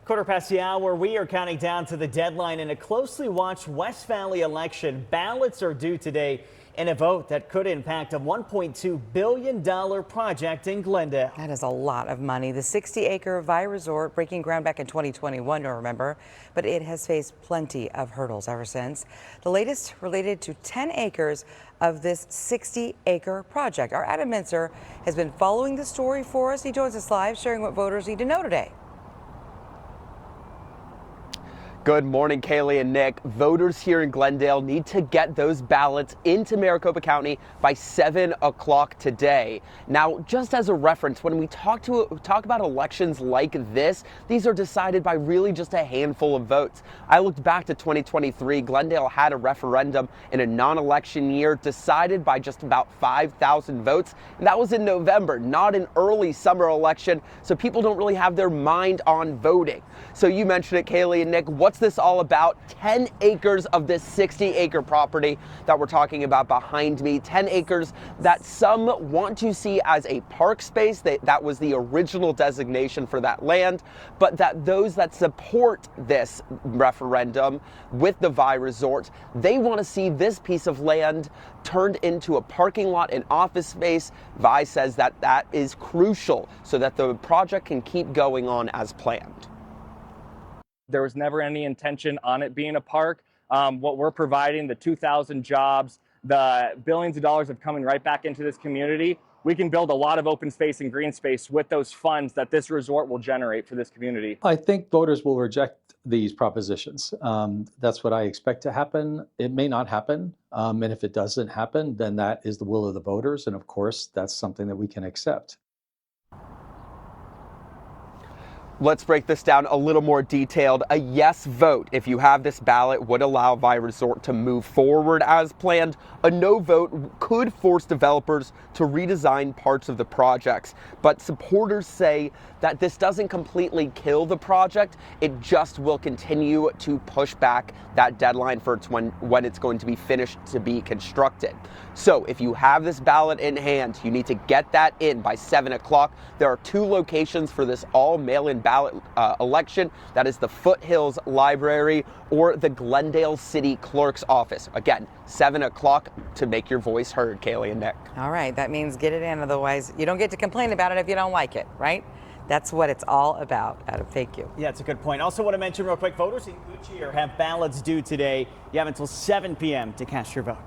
Quarter past the hour, we are counting down to the deadline in a closely watched West Valley election. Ballots are due today in a vote that could impact a $1.2 billion project in Glendale. That is a lot of money. The 60-acre VAI resort breaking ground back in 2021, you'll remember, but it has faced plenty of hurdles ever since. The latest related to 10 acres of this 60-acre project. Our Adam Mincer has been following the story for us. He joins us live, sharing what voters need to know today. Good morning, Kaylee and Nick. Voters here in Glendale need to get those ballots into Maricopa County by 7 o'clock today. Now, just as a reference, when we talk about elections like this, these are decided by really just a handful of votes. I looked back to 2023. Glendale had a referendum in a non-election year decided by just about 5,000 votes, and that was in November, not an early summer election, so people don't really have their mind on voting. So you mentioned it, Kaylee and Nick. What's this all about? 10 acres of this 60-acre property that we're talking about behind me. 10 acres that some want to see as a park space. That was the original designation for that land, but that those that support this referendum with the VAI resort, they want to see this piece of land turned into a parking lot and office space. VAI says that that is crucial so that the project can keep going on as planned. There was never any intention on it being a park. What we're providing, the 2,000 jobs, the billions of dollars of coming right back into this community, we can build a lot of open space and green space with those funds that this resort will generate for this community. I think voters will reject these propositions. That's what I expect to happen. It may not happen. And if it doesn't happen, then that is the will of the voters. And of course, that's something that we can accept. Let's break this down a little more detailed. A yes vote, if you have this ballot, would allow VAI Resort to move forward as planned. A no vote could force developers to redesign parts of the projects. But supporters say that this doesn't completely kill the project. It just will continue to push back that deadline for when it's going to be finished to be constructed. So if you have this ballot in hand, you need to get that in by 7 o'clock. There are 2 locations for this all mail-in ballot election. That is the Foothills Library or the Glendale City Clerk's Office. Again, 7 o'clock to make your voice heard, Kaylee and Nick. All right, that means get it in. Otherwise, you don't get to complain about it if you don't like it, right? That's what it's all about, Adam. Thank you. Yeah, it's a good point. Also want to mention real quick, voters in Goodyear have ballots due today. You have until 7 p.m. to cast your vote.